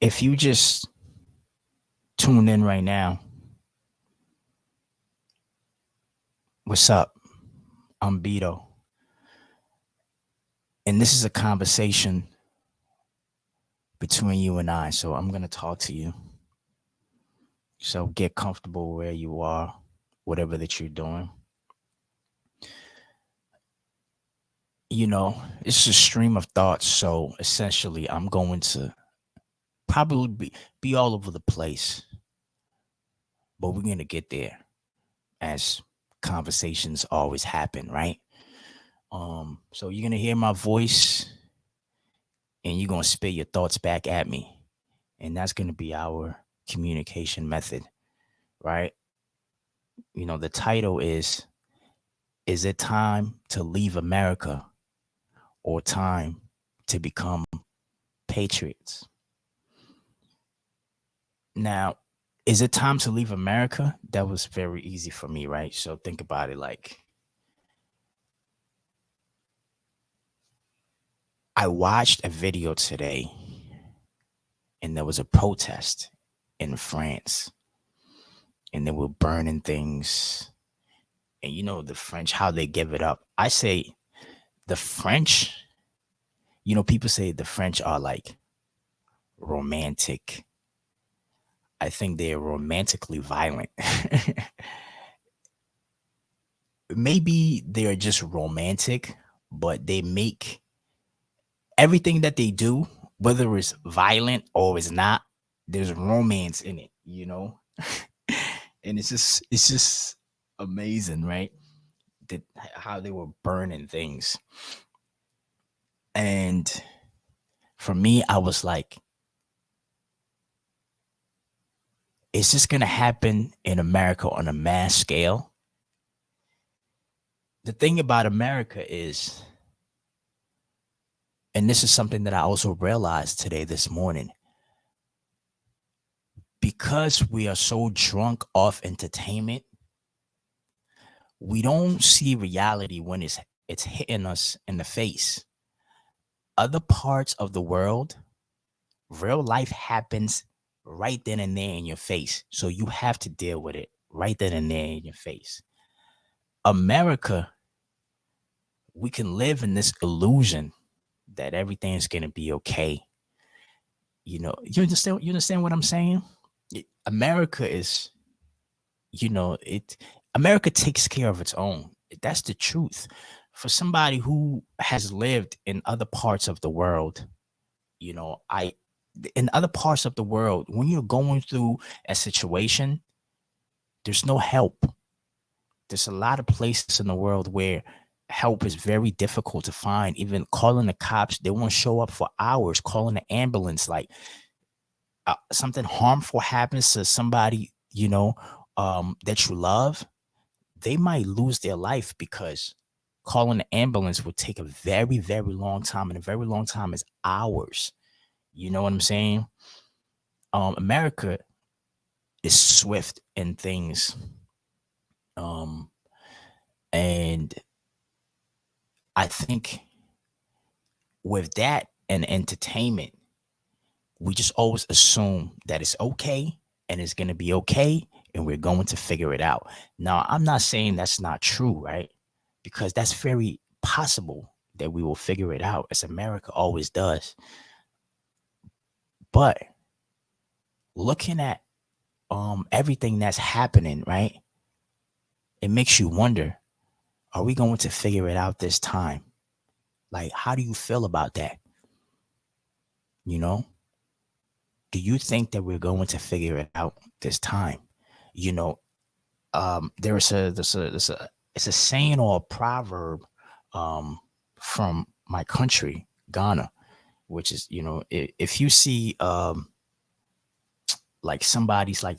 If you just tuned in right now, what's up? I'm Beto, and this is a conversation between you and I. So I'm gonna talk to you. So get comfortable where you are, whatever that you're doing. It's a stream of thoughts. So essentially, I'm going to probably be all over the place, but we're gonna get there as conversations always happen, right? So you're gonna hear my voice and you're gonna spit your thoughts back at me. And that's gonna be our communication method, right? The title is it time to leave America or time to become patriots? Now, is it time to leave America? That was very easy for me, right? So think about it like I watched a video today and there was a protest in France and they were burning things. And the French, how they give it up. I say the French, people say the French are like romantic. I think they're romantically violent. Maybe they're just romantic, but they make everything that they do, whether it's violent or it's not, there's romance in it. And it's just amazing, right? That how they were burning things. And for me, I was like, is this going to happen in America on a mass scale? The thing about America is, and this is something that I also realized today, this morning, because we are so drunk off entertainment, we don't see reality when it's hitting us in the face. Other parts of the world, real life happens right then and there in your face. So you have to deal with it right then and there in your face. America, we can live in this illusion that everything is going to be okay. You understand what I'm saying? America is, it America takes care of its own. That's the truth. For somebody who has lived in other parts of the world, I in other parts of the world, when you're going through a situation, there's no help. There's a lot of places in the world where help is very difficult to find. Even calling the cops, they won't show up for hours. Calling the ambulance, like something harmful happens to somebody, that you love, they might lose their life because calling the ambulance would take a very, very long time, and a very long time is hours. You know what I'm saying? America is swift in things, um, and I think with that and entertainment, we just always assume that it's okay and it's gonna be okay, and we're going to figure it out. Now, I'm not saying that's not true, right? Because that's very possible that we will figure it out, as America always does. But looking at everything that's happening, right? It makes you wonder, are we going to figure it out this time? Like, how do you feel about that? You know, do you think that we're going to figure it out this time? You know, there's a it's a saying or a proverb from my country, Ghana, which is, if you see like somebody's like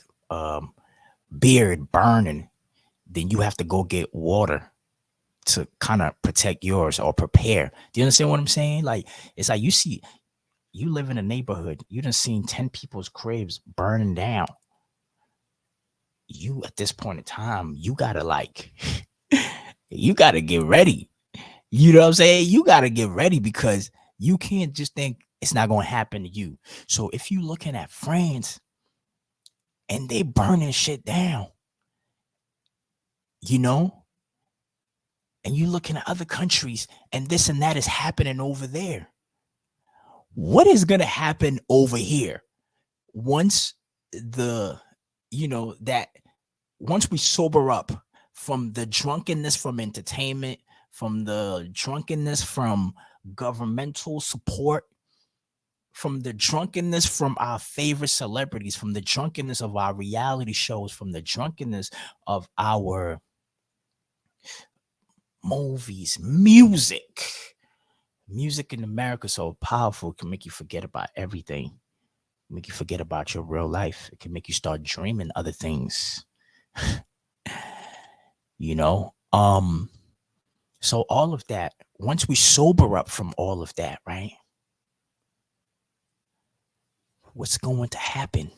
beard burning, then you have to go get water to kind of protect yours or prepare. Do you understand what I'm saying? Like, it's like you live in a neighborhood, you done seen 10 people's cribs burning down. You at this point in time, you gotta like you gotta get ready. You know what I'm saying? You gotta get ready because you can't just think it's not going to happen to you. So if you looking at France and they burning shit down, you know, and you looking at other countries and this and that is happening over there, what is going to happen over here once the, that once we sober up from the drunkenness from entertainment, from the drunkenness from governmental support, from the drunkenness from our favorite celebrities, from the drunkenness of our reality shows, from the drunkenness of our movies, music in America is so powerful. It can make you forget about everything, make you forget about your real life. It can make you start dreaming other things. you know so all of that, once we sober up from all of that, right, what's going to happen?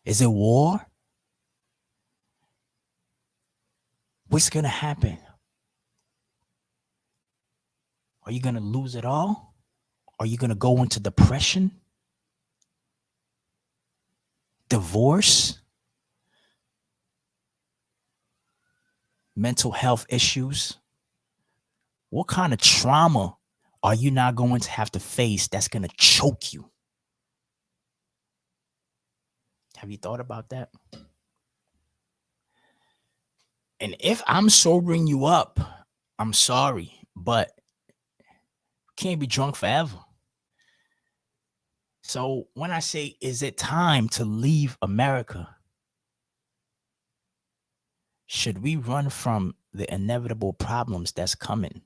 Is it war? What's going to happen? Are you going to lose it all? Are you going to go into depression, divorce, mental health issues? What kind of trauma are you not going to have to face that's going to choke you? Have you thought about that? And if I'm sobering you up, I'm sorry, but you can't be drunk forever. So when I say, is it time to leave America? Should we run from the inevitable problems that's coming?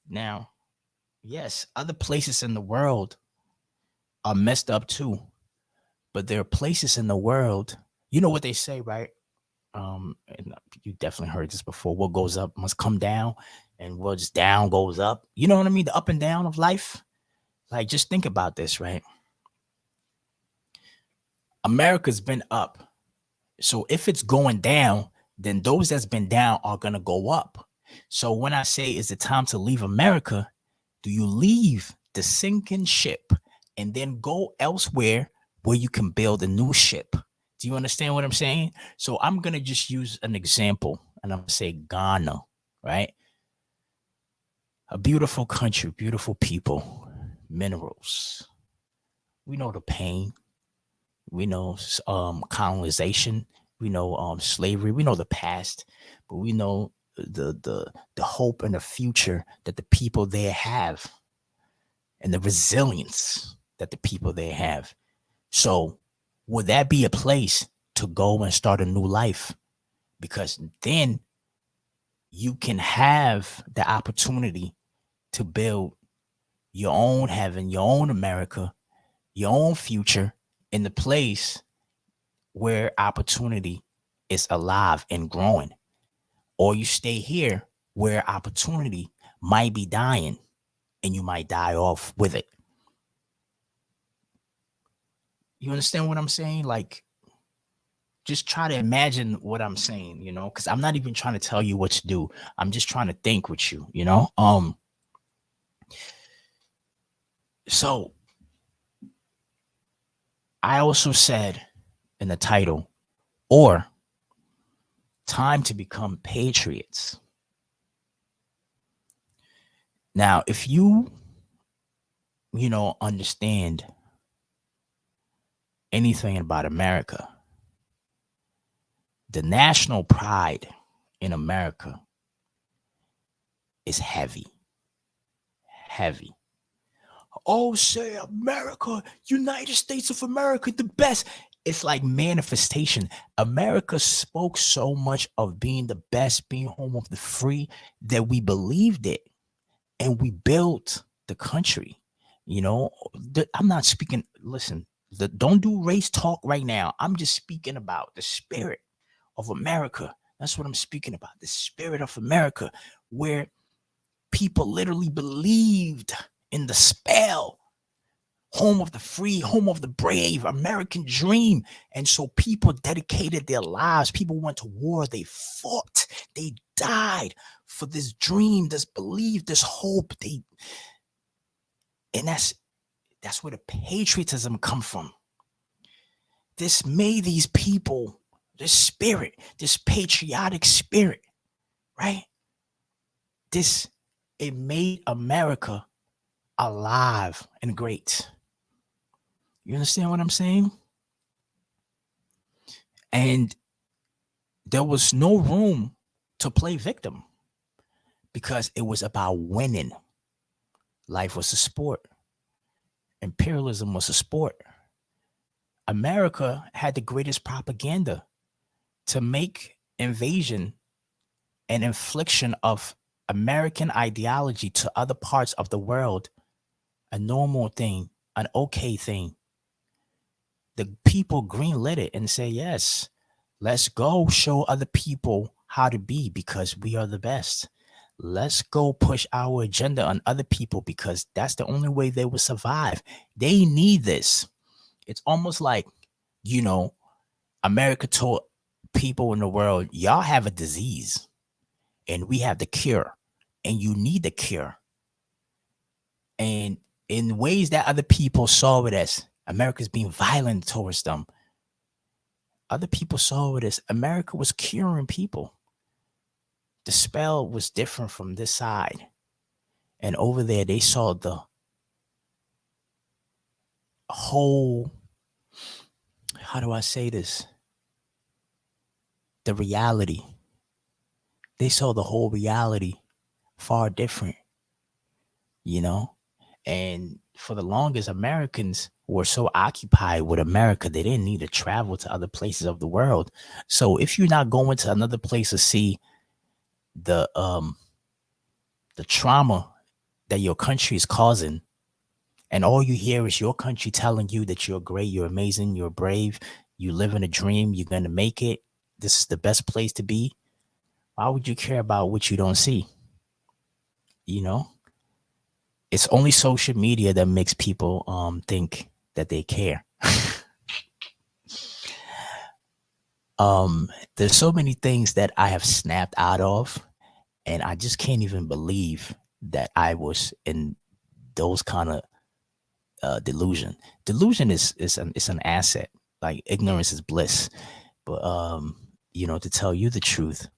Now, yes, other places in the world are messed up too, but there are places in the world, you know what they say, right? And you definitely heard this before. What goes up must come down, and what's down goes up. You know what I mean? The up and down of life. Like, just think about this, right? America's been up. So if it's going down, then those that's been down are going to go up. So when I say, is it time to leave America? Do you leave the sinking ship and then go elsewhere where you can build a new ship? Do you understand what I'm saying? So I'm going to just use an example, and I'm going to say Ghana, right? A beautiful country, beautiful people, minerals. We know the pain. We know colonization. We know slavery. We know the past, but we know the hope and the future that the people there have, and the resilience that the people there have. So would that be a place to go and start a new life? Because then you can have the opportunity to build your own heaven, your own America, your own future in the place where opportunity is alive and growing. Or you stay here where opportunity might be dying and you might die off with it. You understand what I'm saying? Like, just try to imagine what I'm saying, because I'm not even trying to tell you what to do. I'm just trying to think with you, So I also said in the title, or time to become patriots. Now, if you understand anything about America, the national pride in America is heavy. Oh, say America, United States of America, the best. It's like manifestation. America spoke so much of being the best, being home of the free, that we believed it, and we built the country. I'm not speaking, listen, don't do race talk right now. I'm just speaking about the spirit of America. That's what I'm speaking about. The spirit of America, where people literally believed in the spell. Home of the free, home of the brave, American dream. And so people dedicated their lives. People went to war. They fought. They died for this dream, this belief, this hope. And that's where the patriotism come from. This made these people, this spirit, this patriotic spirit, right? This, it made America alive and great. You understand what I'm saying? And there was no room to play victim because it was about winning. Life was a sport. Imperialism was a sport. America had the greatest propaganda to make invasion and infliction of American ideology to other parts of the world a normal thing, an okay thing. The people greenlit it and say, yes, let's go show other people how to be because we are the best. Let's go push our agenda on other people because that's the only way they will survive. They need this. It's almost like, you know, America told people in the world, y'all have a disease and we have the cure and you need the cure. And in ways that other people saw it as America's being violent towards them, other people saw it as America was curing people. The spell was different from this side. And over there, they saw the whole, how do I say this? The reality. They saw the whole reality far different, you know? And for the longest, Americans were so occupied with America, they didn't need to travel to other places of the world. So if you're not going to another place to see the trauma that your country is causing, and all you hear is your country telling you that you're great, you're amazing, you're brave, you live in a dream, you're gonna make it, this is the best place to be, why would you care about what you don't see? You know, it's only social media that makes people think that they care. There's so many things that I have snapped out of, and I just can't even believe that I was in those kind of delusion. Delusion is an asset. Like ignorance is bliss. But you know, to tell you the truth,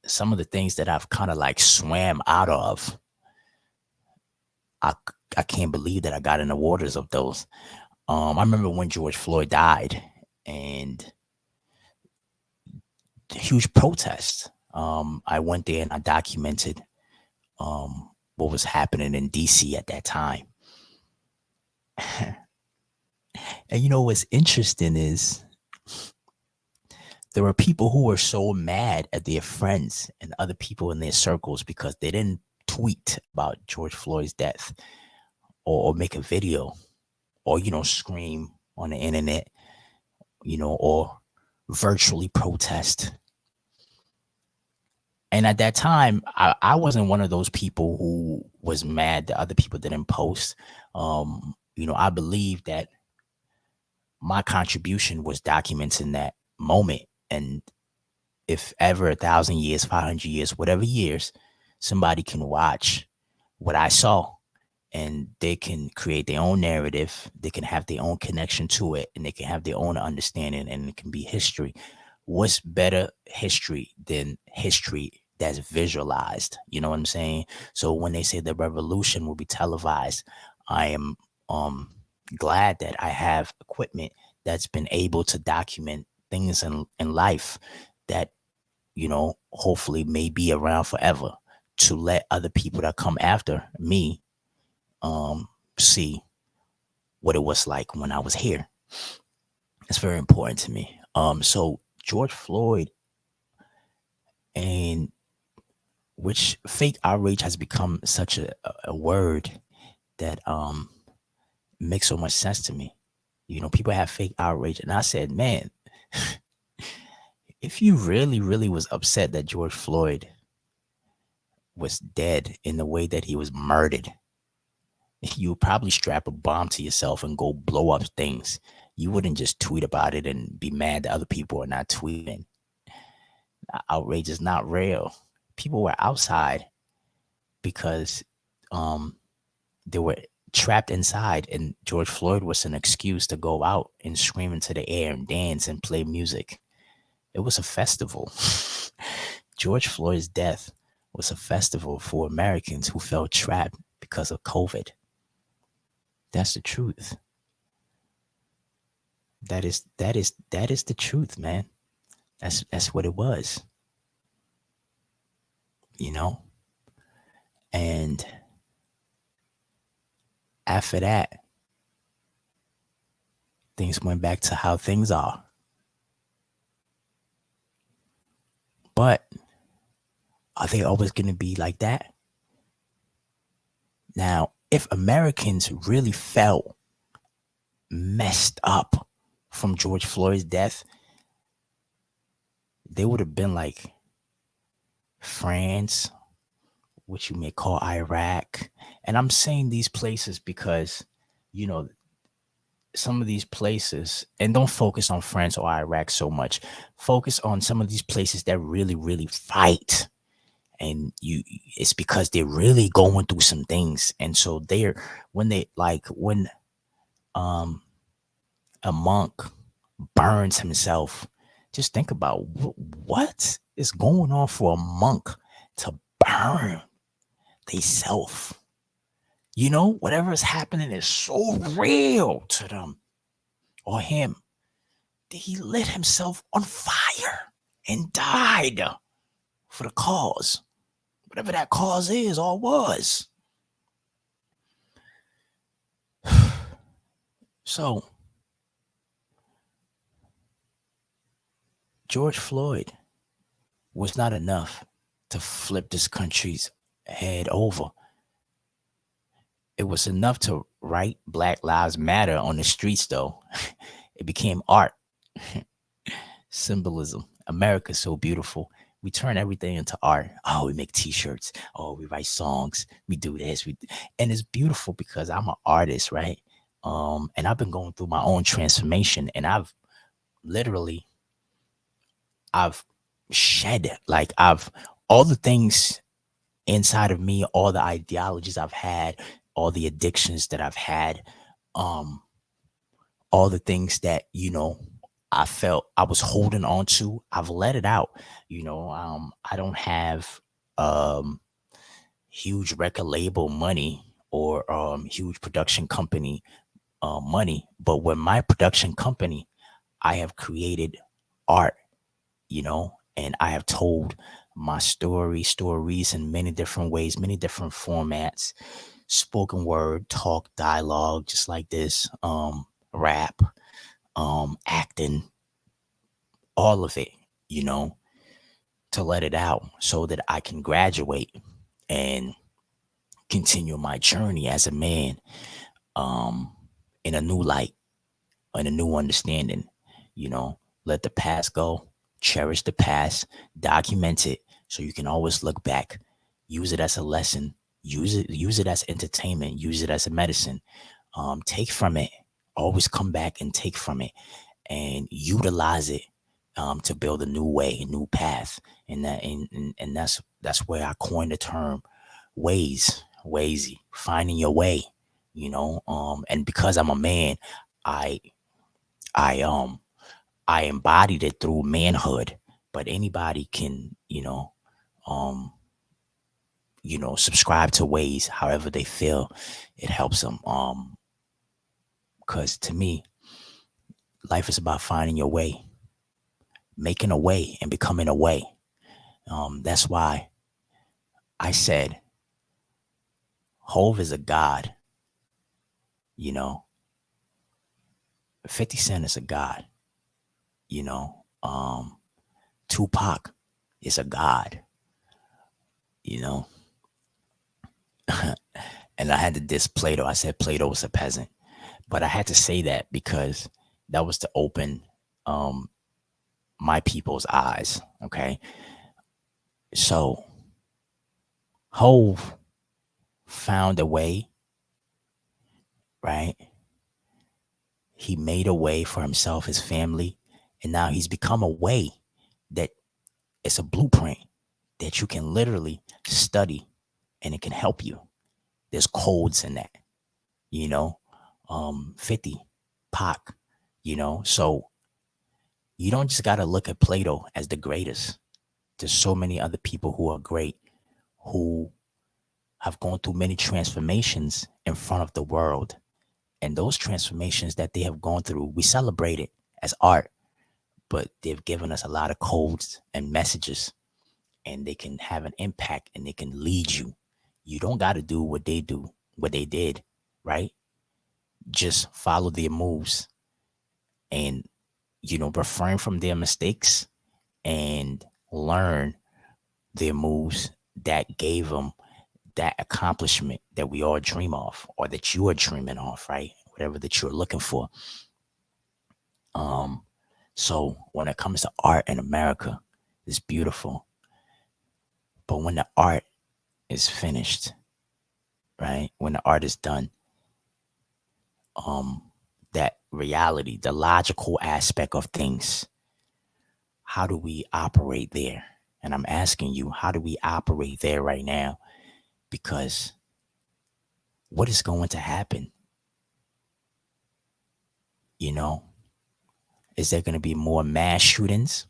some of the things that I've kind of like swam out of, I I can't believe that I got in the waters of those. I remember when George Floyd died, and huge protests. I went there and I documented what was happening in DC at that time. And you know what's interesting is there were people who were so mad at their friends and other people in their circles because they didn't tweet about George Floyd's death, or make a video, or, you know, scream on the internet, you know, or virtually protest. And at that time, I wasn't one of those people who was mad that other people didn't post. You know, I believe that my contribution was documenting that moment. And if ever 1,000 years, 500 years, whatever years, somebody can watch what I saw and they can create their own narrative, they can have their own connection to it, and they can have their own understanding, and it can be history. What's better history than history that's visualized? You know what I'm saying? So when they say the revolution will be televised, I am glad that I have equipment that's been able to document things in life that, you know, hopefully may be around forever, to let other people that come after me see what it was like when I was here. It's very important to me. So George Floyd, and which fake outrage has become such a word that makes so much sense to me. You know, people have fake outrage, and I said, man, if you really, really was upset that George Floyd was dead in the way that he was murdered, you would probably strap a bomb to yourself and go blow up things. You wouldn't just tweet about it and be mad that other people are not tweeting. Outrage is not real. People were outside because They were trapped inside, and George Floyd was an excuse to go out and scream into the air and dance and play music. It was a festival. George Floyd's death was a festival for Americans who felt trapped because of COVID. That's the truth. That is the truth, man. That's what it was, you know? And after that, things went back to how things are. But are they always going to be like that? Now, if Americans really felt messed up from George Floyd's death, they would have been like France, what you may call Iraq. And I'm saying these places because, you know, some of these places, and don't focus on France or Iraq so much, focus on some of these places that really, really fight. And it's because they're really going through some things. And so when um a monk burns himself, just think about what is going on for a monk to burn themselves. Whatever is happening is so real to them or him that he lit himself on fire and died for the cause, whatever that cause is or was. So, George Floyd was not enough to flip this country's head over. It was enough to write Black Lives Matter on the streets, though. It became art, symbolism. America's so beautiful. We turn everything into art. Oh, we make t-shirts. Oh, we write songs. We do this. And it's beautiful because I'm an artist, right? And I've been going through my own transformation, and literally I've shed, like I've all the things inside of me, all the ideologies I've had, all the addictions that I've had, um, all the things that, I felt I was holding on to, I've let it out. I don't have um huge record label money or huge production company money, but with my production company, I have created art, and I have told my stories in many different ways, many different formats, spoken word, talk, dialogue, just like this, rap, acting, all of it, you know, to let it out so that I can graduate and continue my journey as a man, um, in a new light and a new understanding. you know Let the past go, cherish the past, document it so you can always look back, use it as a lesson, use it as entertainment, use it as a medicine. Take from it, always come back and take from it and utilize it, to build a new way, a new path. And that's where I coined the term wazy, finding your way. And because I'm a man, I I I embodied it through manhood, but anybody can, um, subscribe to ways however they feel it helps them. Because to me, life is about finding your way, making a way, and becoming a way. That's why I said Hove is a god. You know, 50 Cent is a god. You know, Tupac is a god. You know, and I had to diss Plato. I said Plato was a peasant. But I had to say that because that was to open um my people's eyes. Okay. So Hove found a way, right? He made a way for himself, his family, and now he's become a way that it's a blueprint that you can literally study and it can help you. There's codes in that, you know. 50, Pac, So you don't just gotta look at Plato as the greatest. There's so many other people who are great, who have gone through many transformations in front of the world. And those transformations that they have gone through, we celebrate it as art, but they've given us a lot of codes and messages, and they can have an impact and they can lead you. You don't got to do what they do, what they did, right? Just follow their moves and, refrain from their mistakes and learn their moves that gave them that accomplishment that we all dream of, or that you are dreaming of, right? Whatever that you're looking for. Um, so when it comes to art in America, it's beautiful. But when the art is finished, right? When the art is done, um, that reality, the logical aspect of things, how do we operate there? And I'm asking you, how do we operate there right now? Because what is going to happen? You know, is there going to be more mass shootings,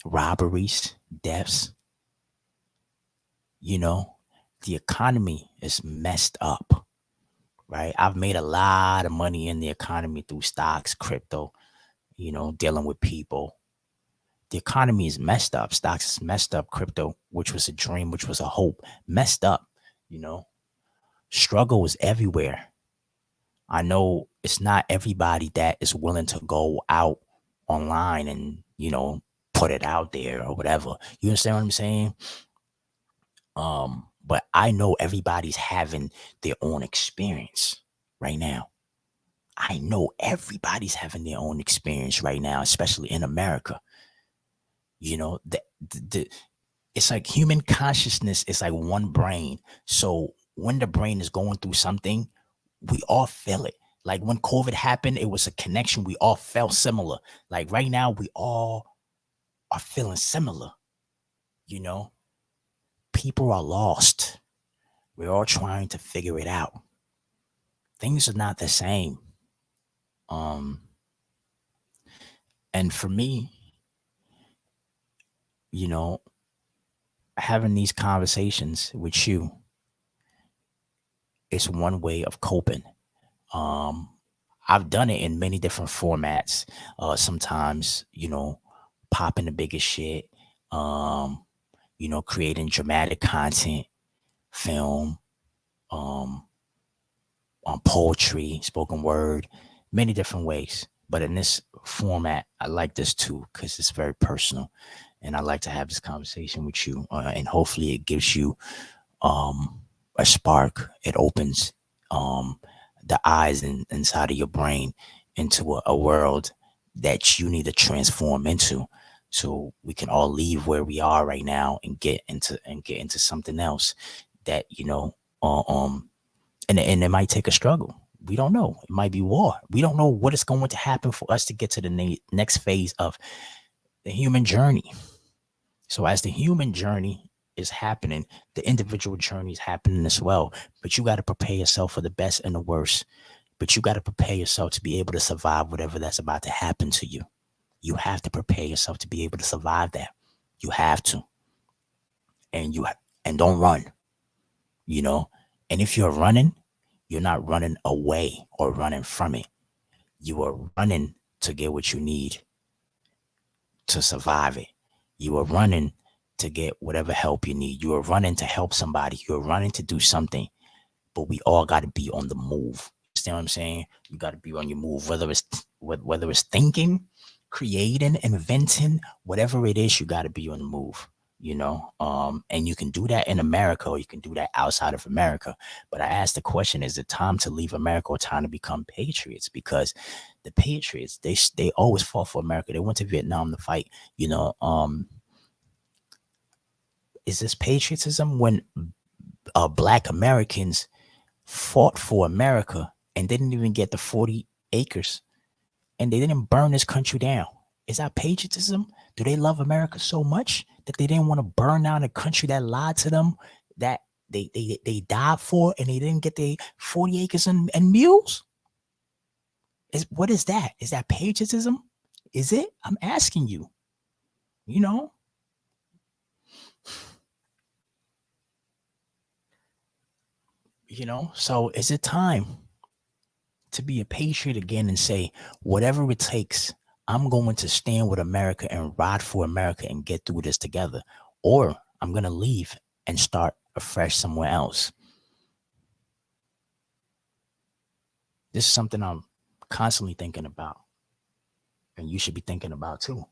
robberies, deaths? You know, the economy is messed up, right? I've made a lot of money in the economy through stocks, crypto, dealing with people. The economy is messed up. Stocks is messed up. Crypto, which was a dream, which was a hope, messed up. You know, struggle is everywhere. I know it's not everybody that is willing to go out online and, put it out there or whatever. You understand what I'm saying? But I know everybody's having their own experience right now. I know everybody's having their own experience right now, especially in America. The it's like human consciousness is like one brain. So when the brain is going through something, we all feel it. Like when COVID happened, it was a connection. We all felt similar. Like right now, we all are feeling similar. You know, people are lost. We're all trying to figure it out. Things are not the same. Um, and for me, you know, having these conversations with you is one way of coping. Um, I've done it in many different formats. Sometimes, popping the biggest shit, um, creating dramatic content, film, um, on poetry, spoken word, many different ways. But in this format, I like this too because it's very personal, and I like to have this conversation with you, and hopefully it gives you um, a spark. It opens um, the eyes inside of your brain into a world that you need to transform into, so we can all leave where we are right now and get into something else that and it might take a struggle. We don't know. It might be war. We don't know what is going to happen for us to get to the next phase of the human journey. So as the human journey is happening, the individual journey is happening as well. But you got to prepare yourself for the best and the worst. But you got to prepare yourself to be able to survive whatever that's about to happen to you. You have to prepare yourself to be able to survive that. You have to. And don't run, you know. And if you're running, you're not running away or running from it. You are running to get what you need to survive it. You are running to get whatever help you need. You are running to help somebody. You're running to do something. But we all got to be on the move. You understand what I'm saying? You got to be on your move, whether it's thinking, creating, inventing, whatever it is, you got to be on the move. And you can do that in America, or you can do that outside of America. But I asked the question: is it time to leave America or time to become patriots? Because the Patriots, they always fought for America. They went to Vietnam to fight. Is this patriotism when Black Americans fought for America and didn't even get the 40 acres, and they didn't burn this country down? Is that patriotism? Do they love America so much that they didn't want to burn down a country that lied to them, that they died for, and they didn't get their 40 acres and mules? What is that? Is that patriotism? Is it? I'm asking you. You know, So is it time to be a patriot again and say, whatever it takes, I'm going to stand with America and ride for America and get through this together, or I'm gonna leave and start afresh somewhere else. This is something I'm constantly thinking about, and you should be thinking about too.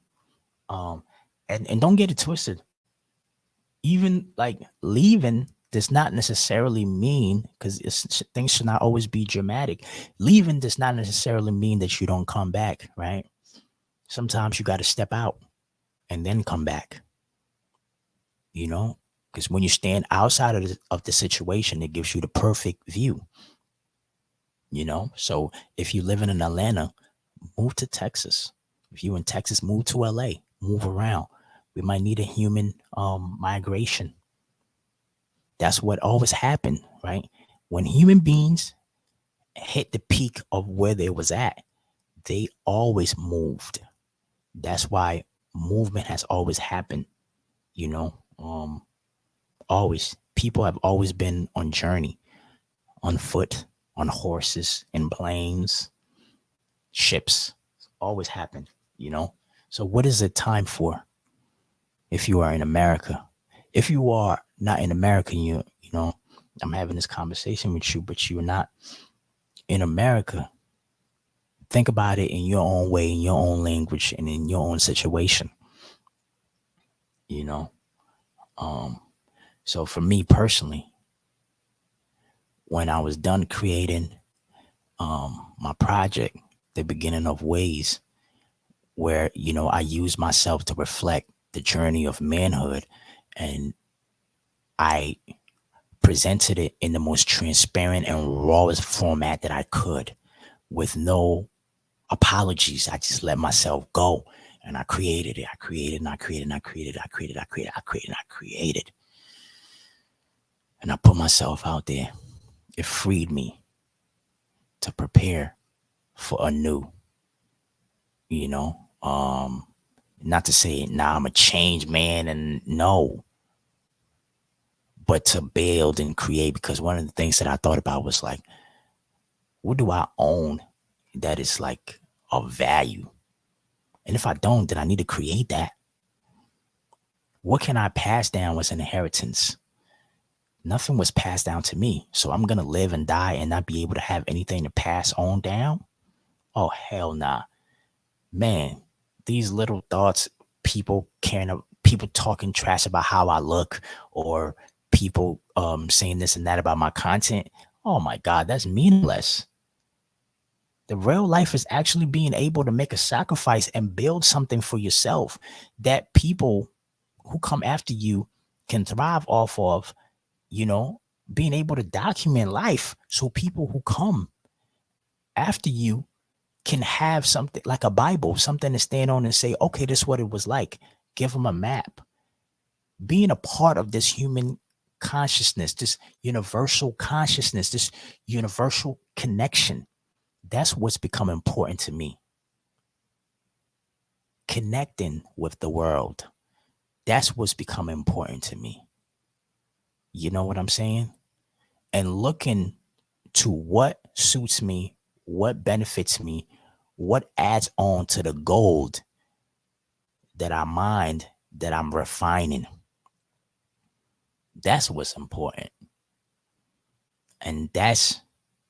Um, and don't get it twisted. Even like leaving does not necessarily mean, because things should not always be dramatic. Leaving does not necessarily mean that you don't come back, right? Sometimes you got to step out and then come back, you know, because when you stand outside of the situation, it gives you the perfect view, So if you live in Atlanta, move to Texas. If you in Texas, move to LA, move around. We might need a human migration. That's what always happened, right? When human beings hit the peak of where they was at, they always moved. That's why movement has always happened, you know. Always people have always been on journey, on foot, on horses, in planes, ships. Always happened, you know. So what is it time for if you are in America? If you are not in America, I'm having this conversation with you, but you're not in America. Think about it in your own way, in your own language, and in your own situation, you know. Um, so for me personally, when I was done creating my project, the beginning of ways, where I use myself to reflect the journey of manhood, and I presented it in the most transparent and rawest format that I could, with no apologies. I just let myself go, and I created it. I created and I created and I created. I created. I created. I created. I created. And I put myself out there. It freed me to prepare for a new, you know. Not to say now I'm a changed man, and no, but to build and create. Because one of the things that I thought about was like, what do I own that is like of value? And if I don't, then I need to create that. What can I pass down as an inheritance? Nothing was passed down to me. So I'm going to live and die and not be able to have anything to pass on down? Oh, hell nah. Man, these little thoughts, people talking trash about how I look, or people saying this and that about my content. Oh my God, that's meaningless. The real life is actually being able to make a sacrifice and build something for yourself that people who come after you can thrive off of, you know, being able to document life, so people who come after you can have something like a Bible, something to stand on and say, okay, this is what it was like. Give them a map. Being a part of this human consciousness, this universal consciousness, this universal connection, that's what's become important to me. Connecting with the world, that's what's become important to me. You know what I'm saying? And looking to what suits me, what benefits me, what adds on to the gold that I mind, that I'm refining. That's what's important. And that's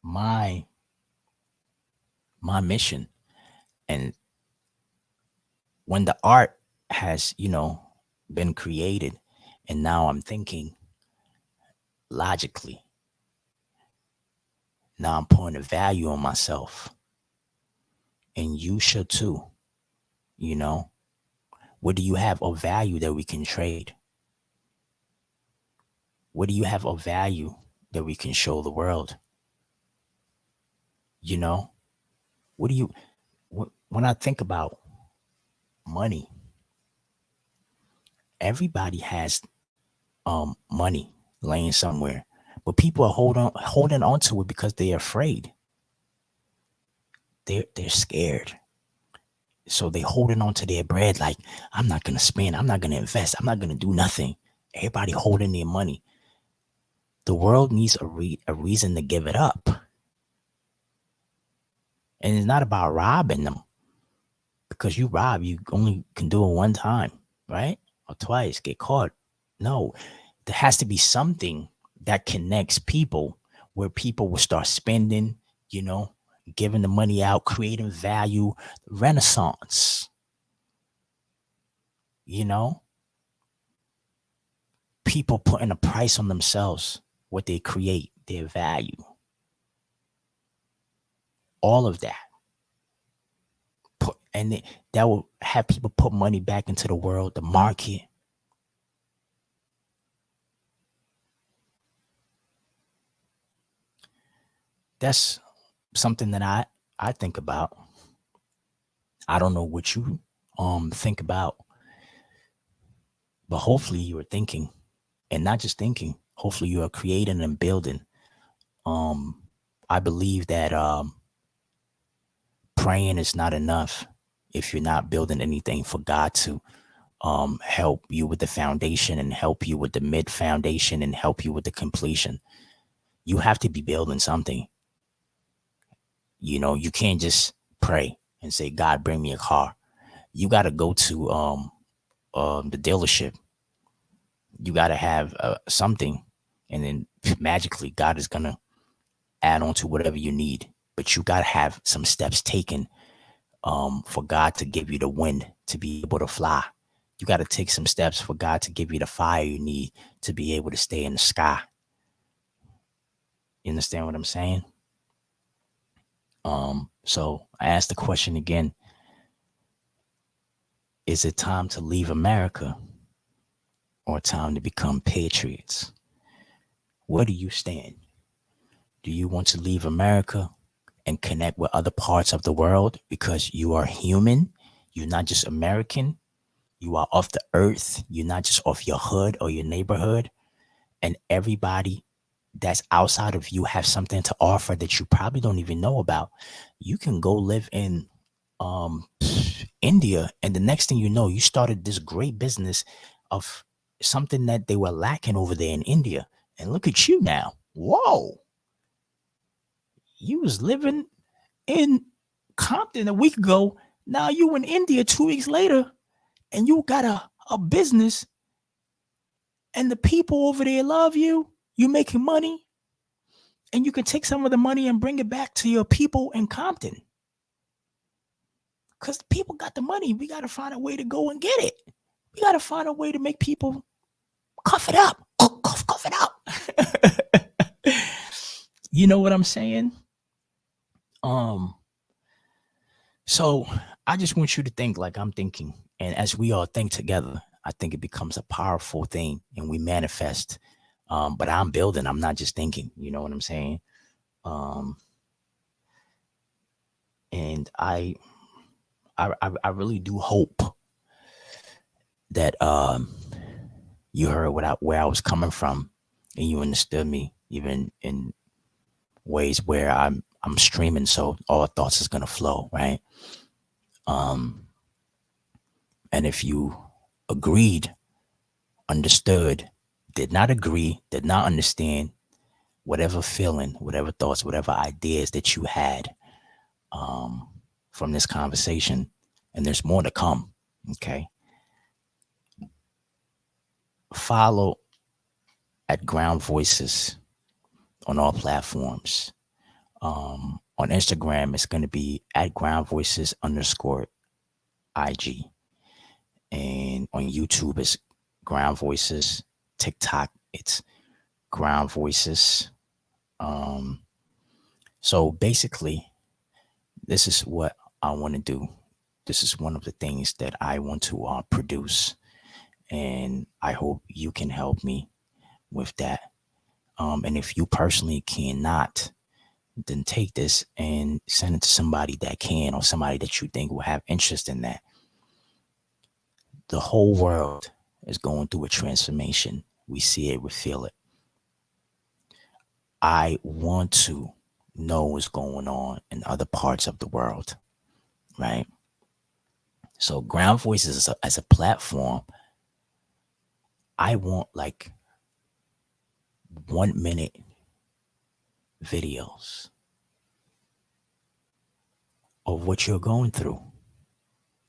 my my mission. And when the art has, been created, and now I'm thinking logically, now I'm putting a value on myself. And you should too, you know. What do you have of value that we can trade? What do you have of value that we can show the world? You know, what do you, when I think about money, everybody has money. laying somewhere. But people are holding on to it because they're afraid. They're scared. So they holding on to their bread like, I'm not gonna spend, I'm not gonna invest, I'm not gonna do nothing. Everybody holding their money. The world needs a reason to give it up. And it's not about robbing them, because you rob, you only can do it one time, right? Or twice, get caught. No, there has to be something that connects people, where people will start spending, you know, giving the money out, creating value, renaissance, you know, people putting a price on themselves, what they create, their value, all of that. That will have people put money back into the world, the market. That's something that I think about. I don't know what you think about, but hopefully you are thinking, and not just thinking. Hopefully you are creating and building. Um, I believe that praying is not enough if you're not building anything for God to help you with the foundation, and help you with the mid foundation, and help you with the completion. You have to be building something. You know, you can't just pray and say, God, bring me a car. You got to go to the dealership. You got to have something, and then magically God is gonna add on to whatever you need. But you got to have some steps taken for God to give you the wind to be able to fly. You got to take some steps for God to give you the fire you need to be able to stay in the sky. You understand what I'm saying? So I asked the question again: is it time to leave America, or time to become patriots? Where do you stand? Do you want to leave America and connect with other parts of the world because you are human? You're not just American. You are off the earth. You're not just off your hood or your neighborhood. And everybody that's outside of you have something to offer that you probably don't even know about. You can go live in um India, and the next thing you know, you started this great business of something that they were lacking over there in India. And look at you now. Whoa. You was living in Compton a week ago. Now you in India 2 weeks later, and you got a business, and the people over there love you. You making money, and you can take some of the money and bring it back to your people in Compton. Because the people got the money. We got to find a way to go and get it. We got to find a way to make people cough it up. Cough it up. You know what I'm saying? Um, so I just want you to think like I'm thinking. And as we all think together, I think it becomes a powerful thing, and we manifest. But I'm building, I'm not just thinking, you know what I'm saying? Um, and I really do hope that you heard where I was coming from, and you understood me, even in ways where I'm streaming, so all thoughts is gonna flow, right? Um, and if you agreed, understood, did not agree, did not understand, whatever feeling, whatever thoughts, whatever ideas that you had um, from this conversation, and there's more to come. Okay, follow at Ground Voices on all platforms. On Instagram, it's going to be at Ground Voices underscore IG. And on YouTube, it's Ground Voices. TikTok, it's Ground Voices. Um, so basically, this is what I want to do. This is one of the things that I want to produce. And I hope you can help me with that. And if you personally cannot, then take this and send it to somebody that can, or somebody that you think will have interest in that. The whole world is going through a transformation. We see it, we feel it. I want to know what's going on in other parts of the world, right? So Ground Voices as a platform, I want like 1 minute videos of what you're going through,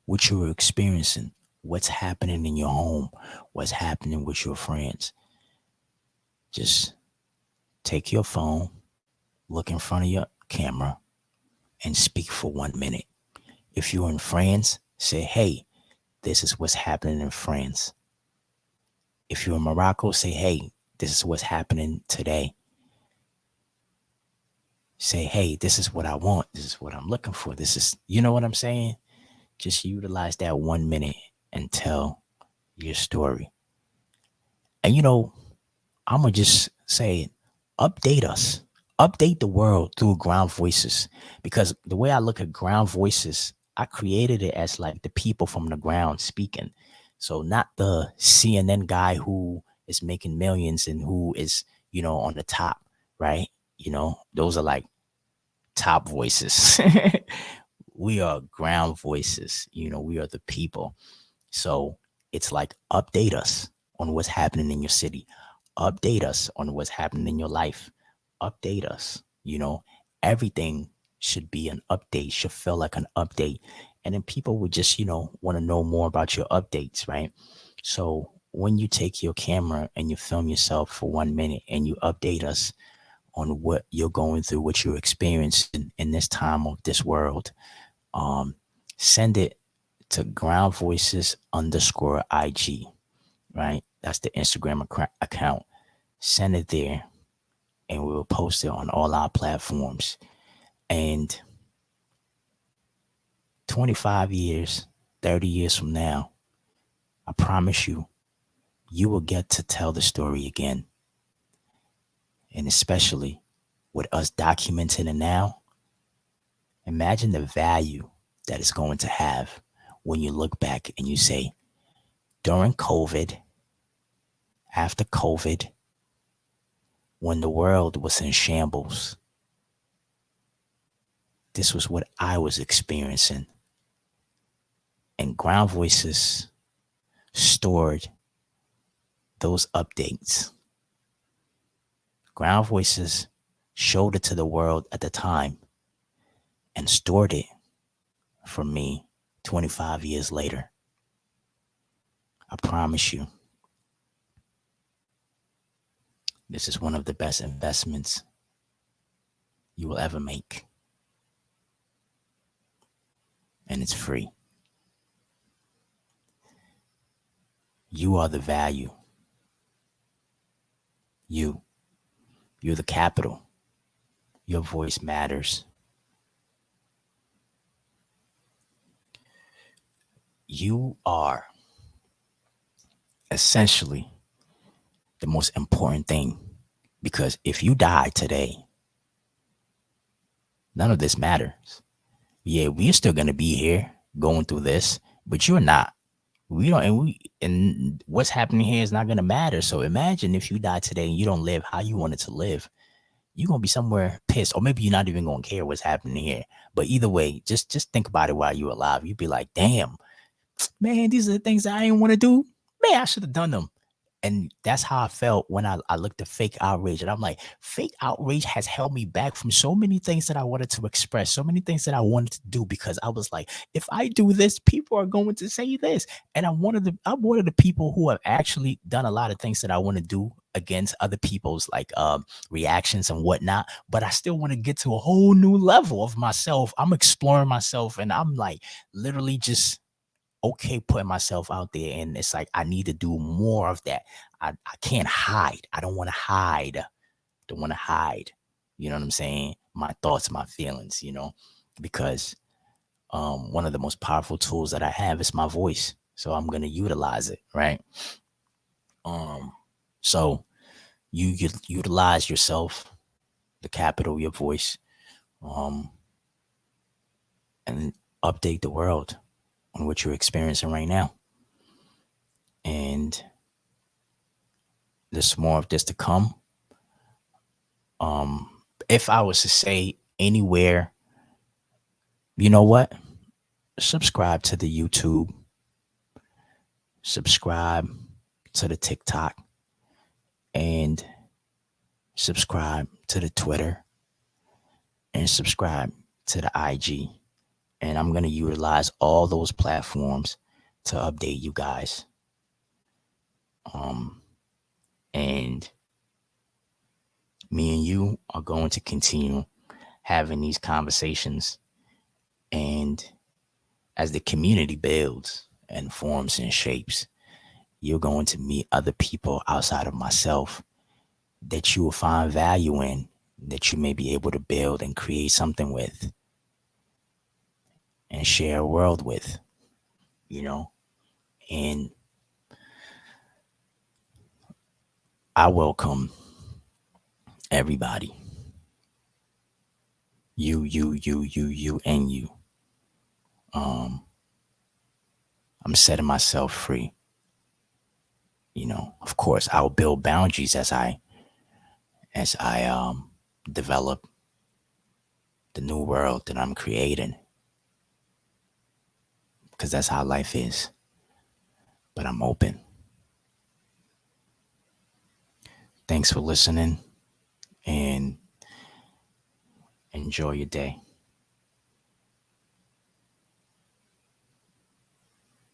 what you're experiencing, what's happening in your home, what's happening with your friends. Just take your phone, look in front of your camera, and speak for 1 minute. If you're in France, say, hey, this is what's happening in France. If you're in Morocco, say, hey, this is what's happening today. Say, hey, this is what I want. This is what I'm looking for. This is, you know what I'm saying? Just utilize that 1 minute and tell your story. And I'm gonna just say, update us, update the world through Ground Voices. Because the way I look at Ground Voices, I created it as like the people from the ground speaking. So not the CNN guy who is making millions and who is, on the top, right? Those are like top voices. We are ground voices. We are the people. So it's like update us on what's happening in your city. Update us on what's happening in your life. Update us. Everything should be an update, should feel like an update. And then people would just, want to know more about your updates, right? So when you take your camera and you film yourself for 1 minute and you update us on what you're going through, what you're experiencing in this time of this world, um, send it to Ground Voices underscore IG, right? That's the Instagram account. Send it there and we will post it on all our platforms. And 25 years, 30 years from now, I promise you, you will get to tell the story again. And especially with us documenting it now, imagine the value that it's going to have when you look back and you say, during COVID, after COVID, when the world was in shambles, this was what I was experiencing. And Ground Voices stored those updates. Ground Voices showed it to the world at the time and stored it for me 25 years later. I promise you, this is one of the best investments you will ever make. And it's free. You are the value. You're the capital. Your voice matters. You are essentially the most important thing, because if you die today, none of this matters. Yeah, we're still gonna be here going through this, but you're not. We don't, and what's happening here is not gonna matter. So imagine if you die today and you don't live how you wanted to live. You're gonna be somewhere pissed, or maybe you're not even gonna care what's happening here. But either way, just think about it while you're alive. You'd be like, damn, man, these are the things that I didn't want to do. Man, I should have done them. And that's how I felt when I looked at fake outrage. And I'm like, fake outrage has held me back from so many things that I wanted to express, so many things that I wanted to do, because I was like, if I do this, people are going to say this. And I'm one of the people who have actually done a lot of things that I want to do against other people's like reactions and whatnot. But I still want to get to a whole new level of myself. I'm exploring myself and I'm like literally just okay putting myself out there, and it's like I need to do more of that. I can't hide. I don't want to hide. Don't want to hide. You know what I'm saying? My thoughts, my feelings, because one of the most powerful tools that I have is my voice. So I'm gonna utilize it, right? Um so you utilize yourself, the capital, your voice, um, and update the world on what you're experiencing right now. And there's more of this to come. If I was to say anywhere, you know what? Subscribe to the YouTube, subscribe to the TikTok, and subscribe to the Twitter, and subscribe to the IG. And I'm going to utilize all those platforms to update you guys. Um, and me and you are going to continue having these conversations. And as the community builds and forms and shapes, you're going to meet other people outside of myself that you will find value in, that you may be able to build and create something with and share a world with, you know? And I welcome everybody. You, and you. Um, I'm setting myself free. Of course, I'll build boundaries as I develop the new world that I'm creating, because that's how life is. But I'm open. Thanks for listening and enjoy your day.